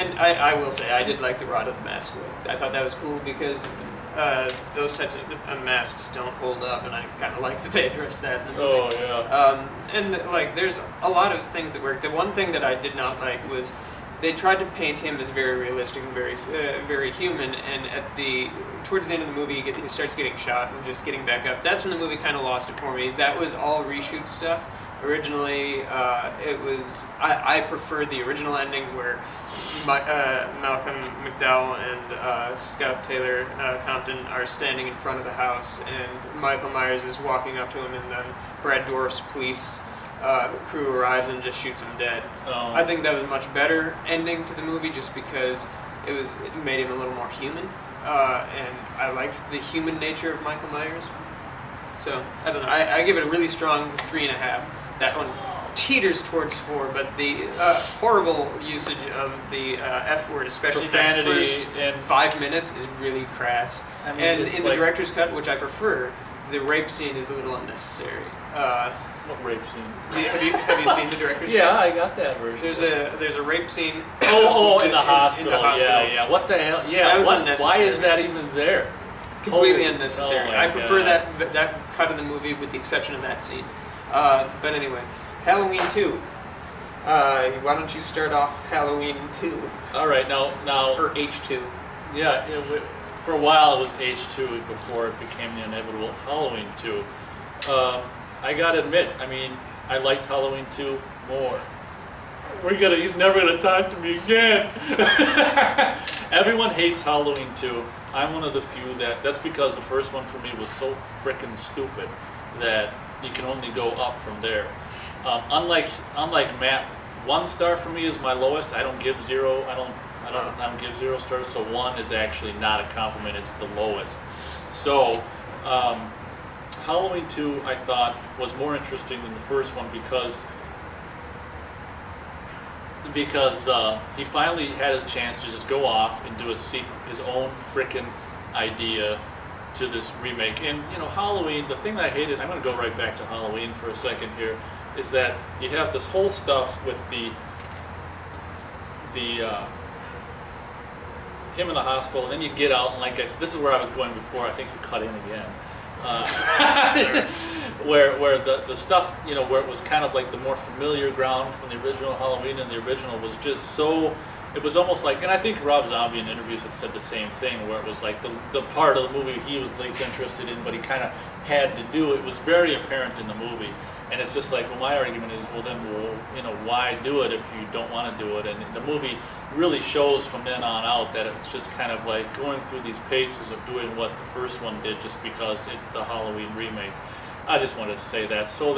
And I will say, I did like the Rot of the Mask look. I thought that was cool because those types of masks don't hold up, and I kind of like that they addressed that in the movie. Oh, yeah. And like, there's a lot of things that work. The one thing that I did not like was they tried to paint him as very realistic and very human. And towards the end of the movie, he starts getting shot and just getting back up. That's when the movie kind of lost it for me. That was all reshoot stuff. Originally, it was I preferred the original ending where Malcolm McDowell and Scott Taylor Compton are standing in front of the house, and Michael Myers is walking up to him, and then Brad Dourif's police crew arrives and just shoots him dead. Oh. I think that was a much better ending to the movie, just because it made him a little more human, and I liked the human nature of Michael Myers. So I don't know. I give it a really strong 3.5. That one teeters towards 4, but the horrible usage of the F word, especially Profanity the first and 5 minutes, is really crass. I mean, And it's in the like- director's cut, which I prefer, the rape scene is a little unnecessary. What rape scene? Have you seen the director's Yeah, cut? I got that version. There's a rape scene. in the hospital. In the hospital. Yeah. What the hell? Yeah. That was Why unnecessary. is that even there? Completely Holy- unnecessary. oh my I prefer God. that cut of the movie, with the exception of that scene. But anyway, Halloween 2. Why don't you start off Halloween 2, All right, now, or H2? yeah. For a while it was H2 before it became the inevitable Halloween 2. I gotta admit, I mean, I liked Halloween 2 more. He's never gonna talk to me again. Everyone hates Halloween 2. I'm one of the few that's because the first one for me was so frickin' stupid that you can only go up from there. Unlike Matt, 1 star for me is my lowest. I don't give 0. I don't give 0 stars. So 1 is actually not a compliment. It's the lowest. So Halloween 2 I thought was more interesting than the first one because he finally had his chance to just go off and do his own frickin' idea to this remake. And Halloween, the thing that I hated, I'm going to go right back to Halloween for a second here, is that you have this whole stuff with him in the hospital, and then you get out, and like I said, this is where I was going before. I think you cut in again. Where the stuff, where it was kind of like the more familiar ground from the original Halloween, and the original was just so, it was almost like, and I think Rob Zombie in interviews had said the same thing, where it was like the part of the movie he was least interested in, but he kind of had to do. It was very apparent in the movie, and it's just like, well, my argument is, why do it if you don't want to do it? And the movie really shows from then on out that it's just kind of like going through these paces of doing what the first one did, just because it's the Halloween remake. I just wanted to say that. So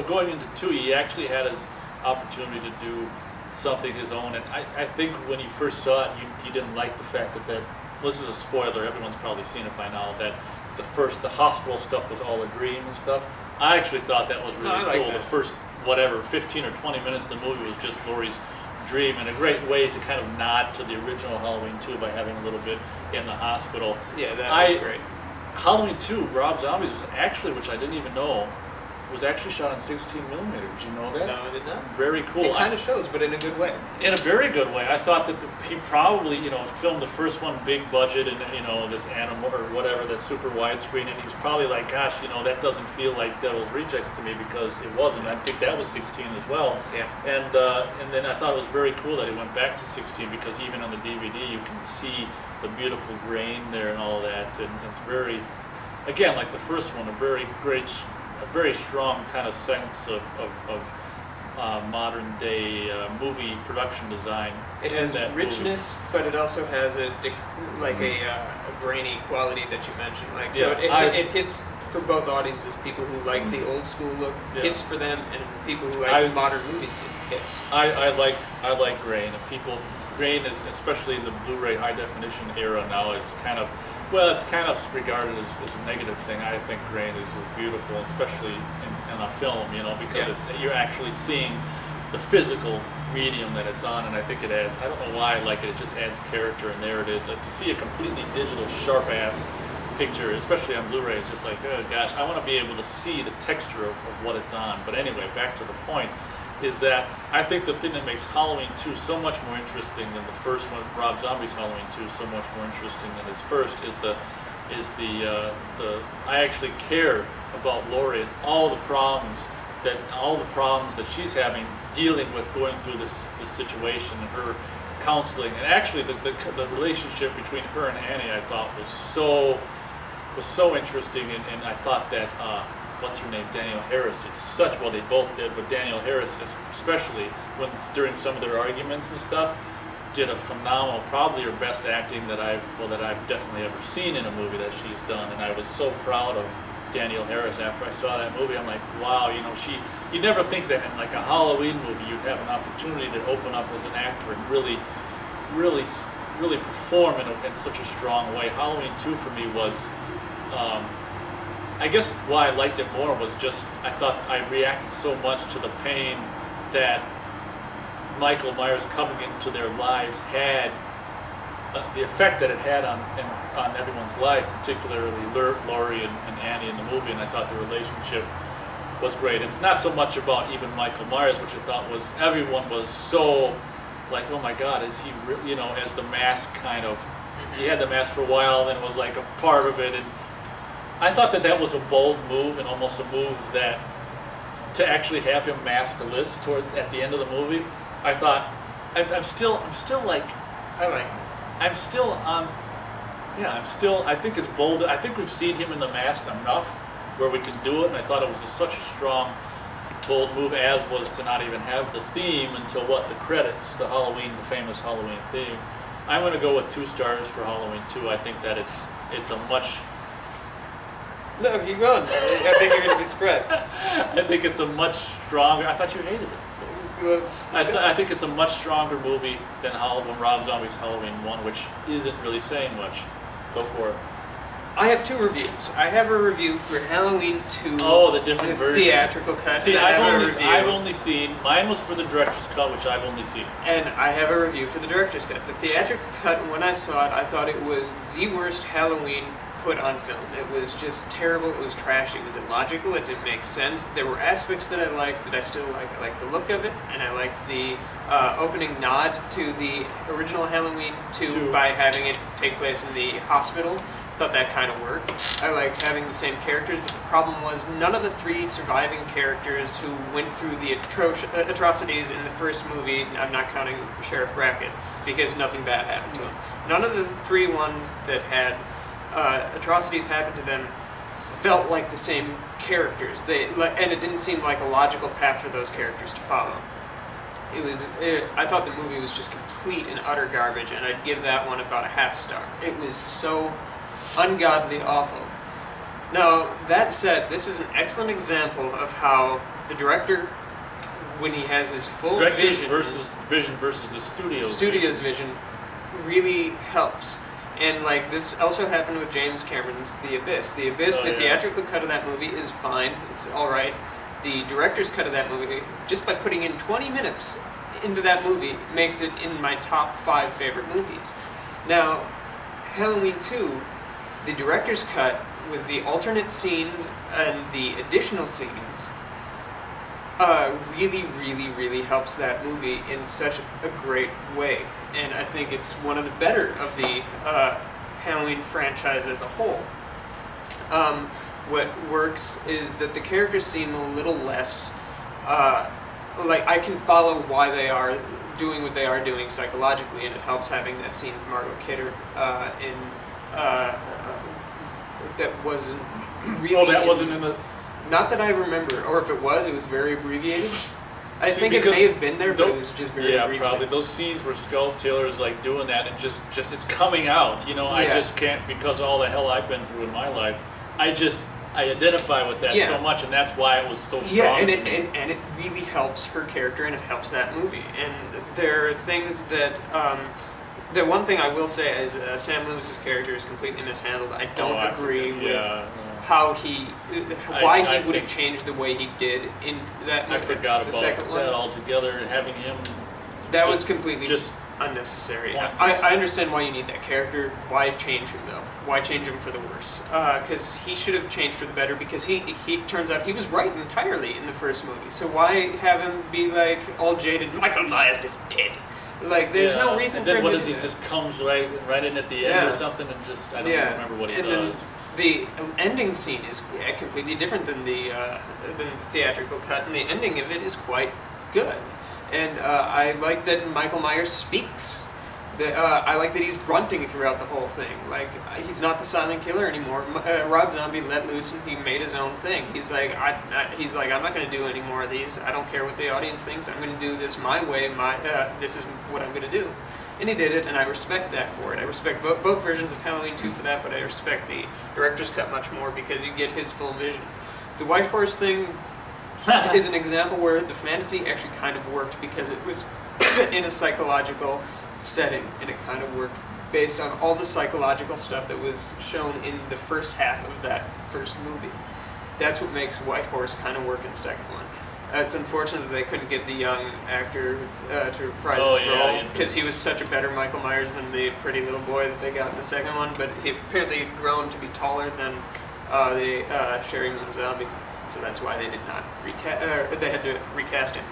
going into 2, he actually had his opportunity to do something his own, and I think when you first saw it, you didn't like the fact that well, this is a spoiler, everyone's probably seen it by now, that the hospital stuff was all a dream and stuff. I actually thought that was really cool. The first 15 or 20 minutes of the movie was just Laurie's dream, and a great way to kind of nod to the original Halloween 2 by having a little bit in the hospital. Yeah, that was great. Halloween 2, Rob Zombies was actually, which I didn't even know, was actually shot on 16 millimeter. Did you know that? No, I did not. Very cool. It kind of shows, but in a good way. In a very good way. I thought that he probably, filmed the first one big budget and, this animal or whatever, that super widescreen, and he was probably like, gosh, that doesn't feel like Devil's Rejects to me, because it wasn't. I think that was 16 as well. Yeah. And then I thought it was very cool that he went back to 16, because even on the DVD you can see the beautiful grain there and all that, and it's very, again, like the first one, a very strong kind of sense of modern day movie production design. It has that richness, but it also has a grainy quality that you mentioned. It hits for both audiences. People who like the old school look, hits for them, and people who like modern movies, hits. I like grain. Grain is, especially in the Blu-ray high definition era now, it's kind of regarded as a negative thing. I think grain is beautiful, especially in a film, because you're actually seeing the physical medium that it's on, and I think it adds, I don't know why I like it, it just adds character, and there it is. To see a completely digital, sharp-ass picture, especially on Blu-ray, is just like, oh gosh, I want to be able to see the texture of what it's on. But anyway, back to the point. is that I think the thing that makes Halloween 2 so much more interesting than the first one, Rob Zombie's Halloween 2 so much more interesting than his first, is the I actually care about Laurie and all the problems that she's having dealing with going through this situation, and her counseling, and actually the relationship between her and Annie I thought was so interesting, and I thought that what's her name, Danielle Harris, did such well. They both did, but Danielle Harris, especially when it's during some of their arguments and stuff, did a phenomenal, probably her best acting that I've definitely ever seen in a movie that she's done, and I was so proud of Danielle Harris after I saw that movie. I'm like, wow, you never think that in like a Halloween movie you'd have an opportunity to open up as an actor and really perform in such a strong way. Halloween 2 for me was, I guess why I liked it more was just I thought I reacted so much to the pain that Michael Myers coming into their lives had, the effect that it had on everyone's life, particularly Laurie and Annie in the movie, and I thought the relationship was great. It's not so much about even Michael Myers, which I thought was, everyone was so like, oh my God, is he, as the mask kind of, he had the mask for a while and then was like a part of it, and I thought that was a bold move, and almost a move that, to actually have him maskless at the end of the movie, I thought, I'm still like, I think it's bold. I think we've seen him in the mask enough where we can do it, and I thought it was such a strong, bold move, as was to not even have the theme until the credits, the famous Halloween theme. I'm going to go with 2 stars for Halloween 2. I think that it's a much... No, keep going. I think you're going to be surprised. I think it's a much stronger... I thought you hated it. I think it's a much stronger movie than Rob Zombie's Halloween 1, which isn't really saying much. Go for it. I have 2 reviews. I have a review for Halloween 2. Oh, the different versions. Theatrical cut. See, I've only seen, mine was for the director's cut, which I've only seen. And I have a review for the director's cut. The theatrical cut, when I saw it, I thought it was the worst Halloween put on film. It was just terrible. It was trashy. It was illogical. It didn't make sense. There were aspects that I liked that I still like. I liked the look of it, and I liked the opening nod to the original Halloween 2 by having it take place in the hospital. I thought that kind of worked. I liked having the same characters, but the problem was none of the 3 surviving characters who went through the atrocities in the first movie, I'm not counting Sheriff Brackett, because nothing bad happened to him. None of the 3 ones that had atrocities happen to them felt like the same characters. And it didn't seem like a logical path for those characters to follow. I thought the movie was just complete and utter garbage, and I'd give that one about a half star. It was so ungodly awful. Now, that said, this is an excellent example of how the director, when he has his full vision versus the studio's vision, really helps. And like this also happened with James Cameron's The Abyss. The Abyss, the theatrical cut of that movie is fine. It's all right. The director's cut of that movie, just by putting in 20 minutes into that movie, makes it in my top 5 favorite movies. Now, Halloween 2, the director's cut with the alternate scenes and the additional scenes really helps that movie in such a great way. And I think it's one of the better of the Halloween franchise as a whole. What works is that the characters seem a little less, like I can follow why they are doing what they are doing psychologically, and it helps having that scene with Margot Kidder that wasn't really... Oh, that wasn't in the... Not that I remember, or if it was very abbreviated. I think it may have been there, but it was just very abbreviated. Yeah, probably. Those scenes where Sculpt Taylor is like doing that, and just it's coming out. I just can't, because of all the hell I've been through in my life. I identify with that so much, and that's why it was so strong. Yeah, and it really helps her character, and it helps that movie. And there are things that. The one thing I will say is Sam Lewis's character is completely mishandled. I don't agree with why he would have changed the way he did in that movie. I forgot about that altogether. Having him that was completely just unnecessary. Pointless. I understand why you need that character. Why change him though? Why change him for the worse? Because he should have changed for the better. Because he turns out he was right entirely in the first movie. So why have him be like all jaded? Michael Myers is dead. Like there's no reason and for then him what to does do he that. just comes right in at the end Yeah. or something and just I don't Yeah. remember what he and does. then the ending scene is completely different than the theatrical cut, and the ending of it is quite good. And I like that Michael Myers speaks. I like that he's grunting throughout the whole thing. Like he's not the silent killer anymore. Rob Zombie let loose and he made his own thing. He's like, I'm not going to do any more of these. I don't care what the audience thinks. I'm going to do this my way. This is what I'm going to do. And he did it, and I respect that for it. I respect both versions of Halloween 2 for that, but I respect the director's cut much more because you get his full vision. The White Horse thing is an example where the fantasy actually kind of worked because it was in a psychological setting, and it kind of worked based on all the psychological stuff that was shown in the first half of that first movie. That's what makes White Horse kind of work in the second one. It's unfortunate that they couldn't get the young actor to reprise his role because he was such a better Michael Myers than the pretty little boy that they got in the second one. But he apparently had grown to be taller than the Sherry Moon Zombie, so that's why they did not they had to recast him.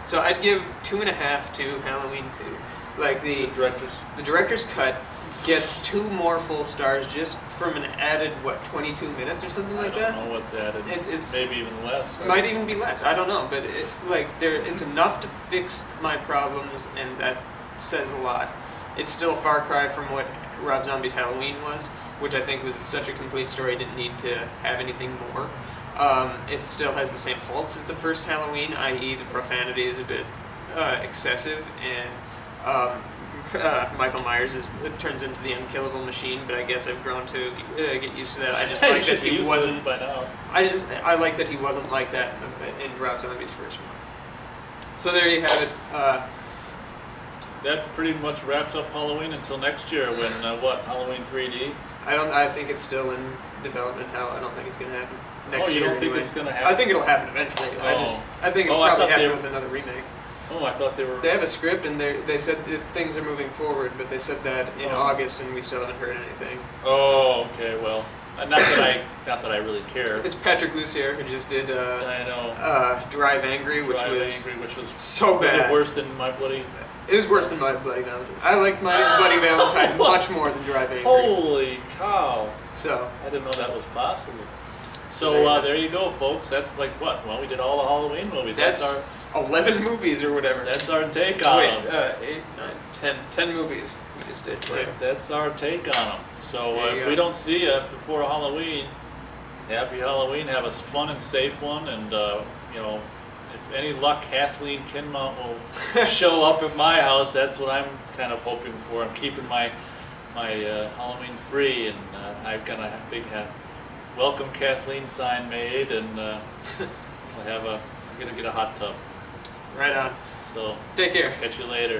So I'd give 2.5 to Halloween 2. Like the director's cut gets 2 more full stars just from an added 22 minutes or something like that. I don't know what's added. It's maybe even less. It might even be less. I don't know, but it's enough to fix my problems, and that says a lot. It's still a far cry from what Rob Zombie's Halloween was, which I think was such a complete story. It didn't need to have anything more. It still has the same faults as the first Halloween, i.e. the profanity is a bit excessive, and Michael Myers turns into the unkillable machine. But I guess I've grown to get used to that. I just like that he wasn't. By now. I like that he wasn't like that in Rob Zombie's first one. So there you have it. That pretty much wraps up Halloween until next year when Halloween 3D. I think it's still in development. I don't think it's going to happen next year. You don't think anyway. it's going to happen? I think it'll happen eventually. Oh. I think it'll probably happen with another remake. Oh, I thought they were. They have a script, and they said that things are moving forward, but they said that in August, and we still haven't heard anything. Oh, okay. Well, not that I really care. It's Patrick Lussier who just did. I know. Drive Angry, which was so bad. Was it worse than My Bloody? It was worse than My Bloody Valentine. I liked My Bloody Valentine much more than Drive Angry. Holy cow! So I didn't know that was possible. So there you go, folks. That's like what? Well, we did all the Halloween movies. That's our 11 movies or whatever. That's our take on them. 8, 9, 10 movies we just did. That's our take on them. So if we don't see you before Halloween, happy Halloween. Have a fun and safe one, and if any luck, Kathleen Kinmount will show up at my house. That's what I'm kind of hoping for. I'm keeping my Halloween free, and I've got a big welcome Kathleen sign made, and I'm gonna get a hot tub. Right on. So take care. Catch you later.